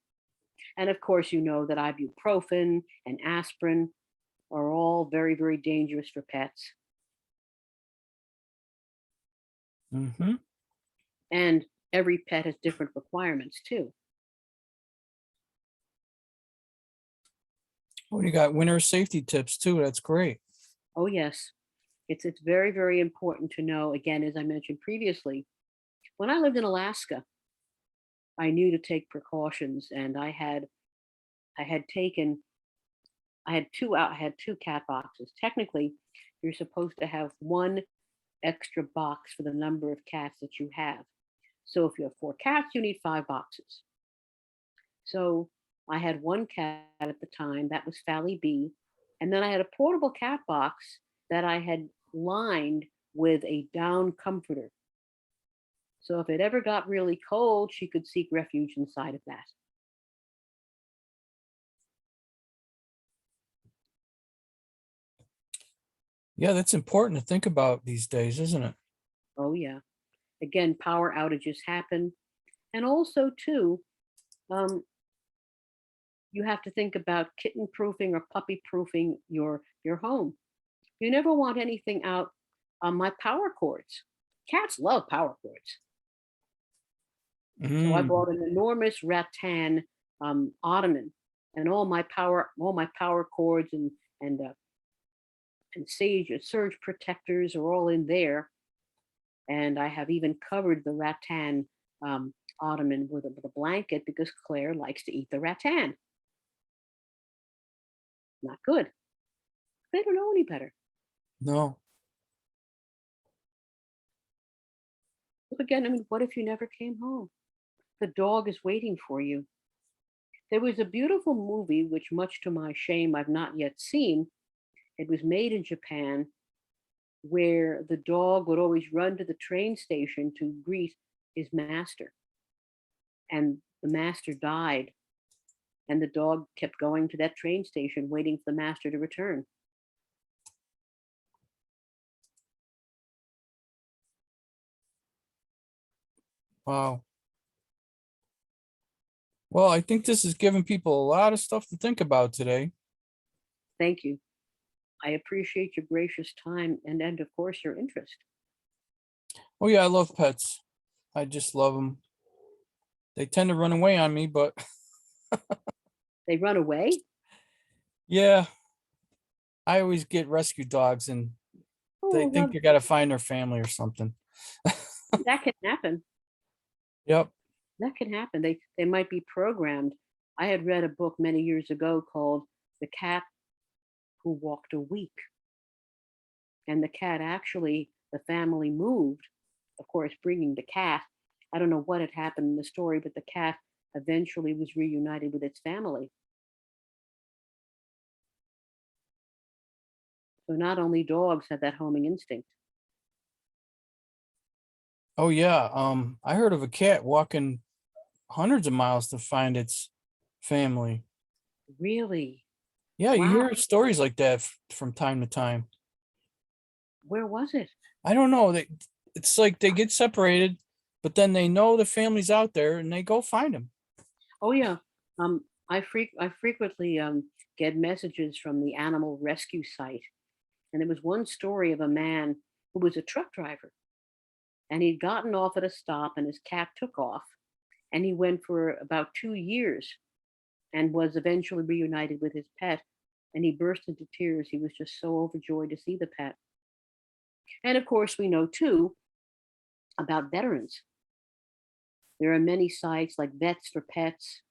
And of course, you know that ibuprofen and aspirin are all very, very dangerous for pets. Hmm. And every pet has different requirements too. Oh, you got winter safety tips too. That's great. Oh, yes. It's very, very important to know, again, as I mentioned previously, when I lived in Alaska, I knew to take precautions and I had taken I had two cat boxes. Technically, you're supposed to have one extra box for the number of cats that you have. So if you have four cats, you need five boxes. So I had one cat at the time, that was Fally B. And then I had a portable cat box that I had lined with a down comforter. So if it ever got really cold, she could seek refuge inside of that. Yeah, that's important to think about these days, isn't it? Oh, yeah. Again, power outages happen. And also, too, um, you have to think about kitten proofing or puppy proofing your home. You never want anything out on my power cords. Cats love power cords. So I Mm. bought an enormous rattan ottoman, and all my power cords and and sage surge protectors are all in there. And I have even covered the rattan ottoman with a blanket because Claire likes to eat the rattan. Not good. They don't know any better. No. But again, I mean, what if you never came home? The dog is waiting for you. There was a beautiful movie, which, much to my shame, I've not yet seen. It was made in Japan, where the dog would always run to the train station to greet his master. And the master died, and the dog kept going to that train station, waiting for the master to return. Wow. Well, I think this has given people a lot of stuff to think about today. Thank you. I appreciate your gracious time and of course, your interest. Oh yeah, I love pets. I just love them. They tend to run away on me, but They run away? yeah, I always get rescue dogs and they Oh, think well, you got to find their family or something. that can happen. Yep. That can happen. They might be programmed. I had read a book many years ago called The Cat Who Walked a Week. And the cat actually, the family moved, of course, bringing the cat. I don't know what had happened in the story, but the cat eventually was reunited with its family. So not only dogs have that homing instinct. Oh yeah. I heard of a cat walking hundreds of miles to find its family. Really? Yeah, you Wow. hear stories like that from time to time. Where was it? I don't know. It's like they get separated, but then they know the family's out there and they go find them. Oh yeah. I frequently get messages from the animal rescue site. And there was one story of a man who was a truck driver and he'd gotten off at a stop and his cat took off and he went for about 2 years and was eventually reunited with his pet and he burst into tears. He was just so overjoyed to see the pet. And of course, we know too about veterans. There are many sites like Vets for Pets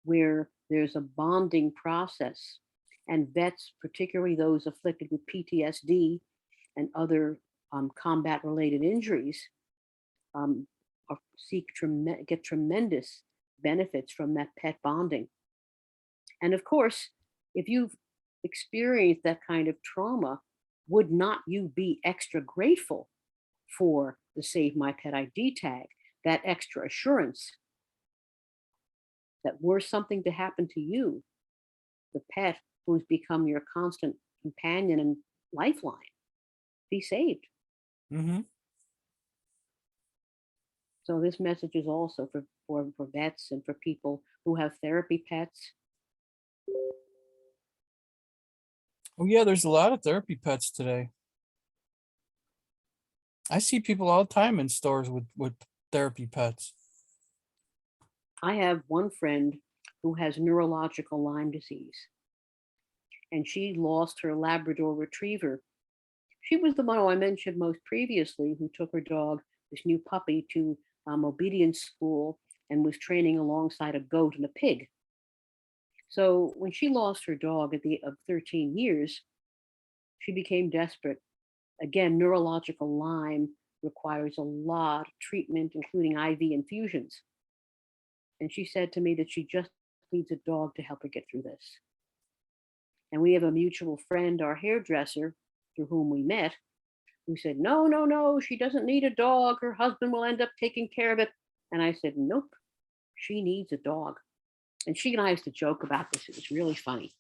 where there's a bonding process, and vets, particularly those afflicted with PTSD and other combat related injuries, um, get tremendous benefits from that pet bonding. And of course, if you've experienced that kind of trauma, would not you be extra grateful for the Save My Pet ID tag, that extra assurance that were something to happen to you, the pet who's become your constant companion and lifeline, be saved? Hmm. So this message is also for vets and for people who have therapy pets. Oh yeah, there's a lot of therapy pets today. I see people all the time in stores with therapy pets. I have one friend who has neurological Lyme disease, and she lost her Labrador Retriever. She was the one who I mentioned most previously who took her dog, this new puppy, to obedience school and was training alongside a goat and a pig. So when she lost her dog at the of 13 years, she became desperate. Again, neurological Lyme requires a lot of treatment, including IV infusions. And she said to me that she just needs a dog to help her get through this. And we have a mutual friend, our hairdresser, through whom we met, who said, no, no, no, she doesn't need a dog. Her husband will end up taking care of it. And I said, nope, she needs a dog. And she and I used to joke about this. It was really funny.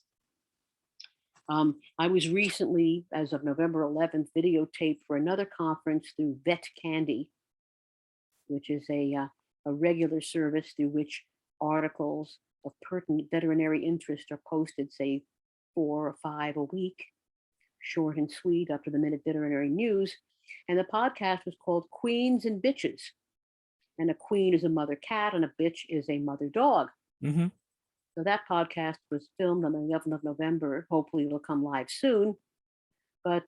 I was recently, as of November 11th, videotaped for another conference through Vet Candy, which is a regular service through which articles of pertinent veterinary interest are posted, say 4 or 5 a week, short and sweet, up to the minute veterinary news. And the podcast was called Queens and Bitches. And a queen is a mother cat, and a bitch is a mother dog. Mm-hmm. So that podcast was filmed on the 11th of November. Hopefully, it'll come live soon. But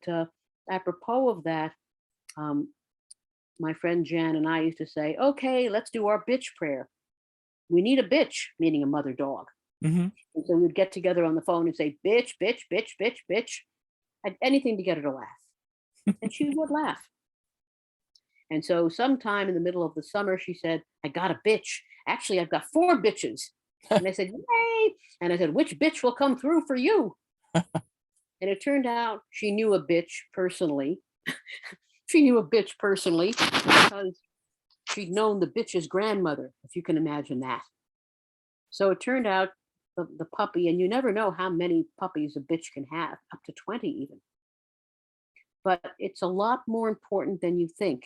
apropos of that, um, my friend Jan and I used to say, okay, let's do our bitch prayer. We need a bitch, meaning a mother dog. Mm-hmm. And so we'd get together on the phone and say, bitch, bitch, bitch, bitch, bitch. Anything to get her to laugh. And she would laugh. And so sometime in the middle of the summer, she said, I got a bitch. Actually, I've got 4 bitches. And I said, yay. And I said, which bitch will come through for you? And it turned out she knew a bitch personally. She knew a bitch personally because she'd known the bitch's grandmother, if you can imagine that. So it turned out the puppy, and you never know how many puppies a bitch can have, up to 20 even. But it's a lot more important than you think.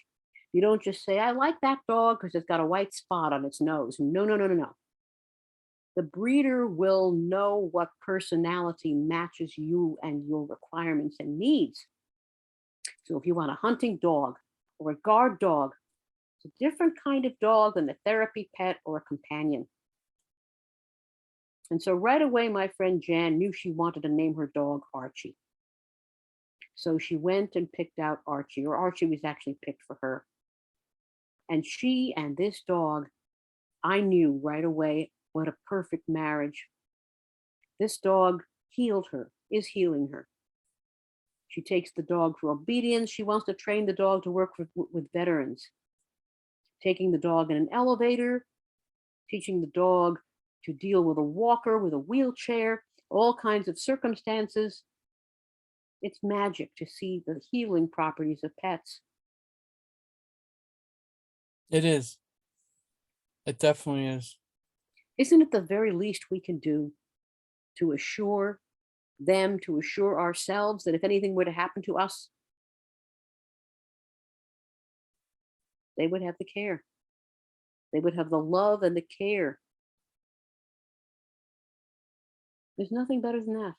You don't just say, I like that dog because it's got a white spot on its nose. No, no, no, no, no. The breeder will know what personality matches you and your requirements and needs. So if you want a hunting dog or a guard dog, it's a different kind of dog than a therapy pet or a companion. And so right away, my friend Jan knew she wanted to name her dog Archie. So she went and picked out Archie, or Archie was actually picked for her. And she and this dog, I knew right away what a perfect marriage. This dog healed her, is healing her. She takes the dog for obedience. She wants to train the dog to work with veterans. Taking the dog in an elevator, teaching the dog to deal with a walker, with a wheelchair, all kinds of circumstances. It's magic to see the healing properties of pets. It is. It definitely is. Isn't it the very least we can do to assure them, to assure ourselves that if anything were to happen to us, they would have the care. They would have the love and the care. There's nothing better than that.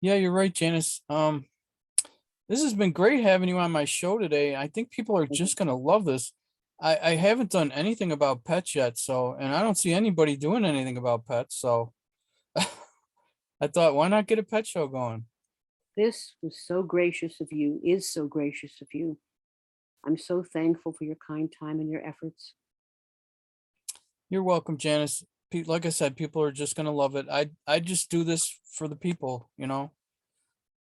Yeah, you're right, Janice. This has been great having you on my show today. I think people are just gonna love this. I haven't done anything about pets yet, so and I don't see anybody doing anything about pets, so I thought, why not get a pet show going? This was so gracious of you, is so gracious of you. I'm so thankful for your kind time and your efforts. You're welcome, Janice. Like I said, people are just gonna love it. I just do this for the people, you know.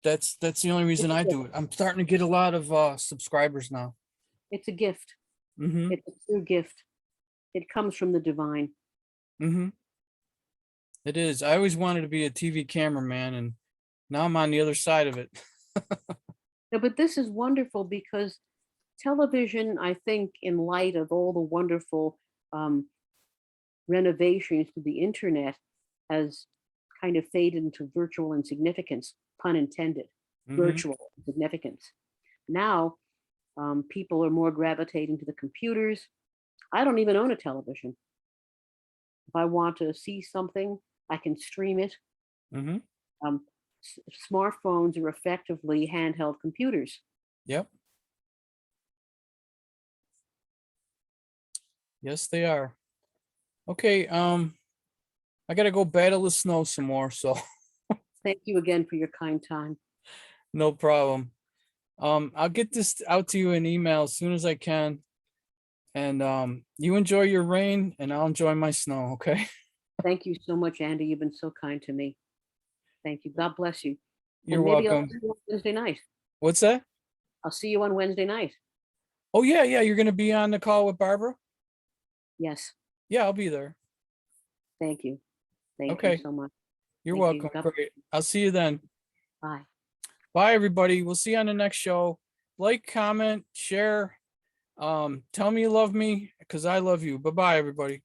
That's the only reason It's a I gift. do it. I'm starting to get a lot of subscribers now. It's a gift. Mm-hmm. It's a true gift. It comes from the divine. Mm-hmm. It is. I always wanted to be a TV cameraman, and now I'm on the other side of it. No, but this is wonderful because television, I think, in light of all the wonderful um, renovations to the internet, has kind of faded into virtual insignificance, pun intended, Mm-hmm. virtual insignificance. Now, People are more gravitating to the computers. I don't even own a television. If I want to see something, I can stream it. Mm-hmm. Um, Smartphones are effectively handheld computers. Yep. Yes, they are. Okay. I gotta go battle the snow some more, so Thank you again for your kind time. no problem. I'll get this out to you in email as soon as I can. And you enjoy your rain and I'll enjoy my snow, okay? Thank you so much, Andy. You've been so kind to me. Thank you. God bless you. You're And maybe I'll see welcome. you on Wednesday night. What's that? I'll see you on Wednesday night. Oh yeah, yeah, you're gonna be on the call with Barbara? Yes. Yeah, I'll be there. Thank you. Thank you Okay, so much. you're Thank you. welcome. God, Great. I'll see you then. bye. Bye everybody. We'll see you on the next show. Like, comment, share. Tell me you love me because I love you. Bye-bye, everybody.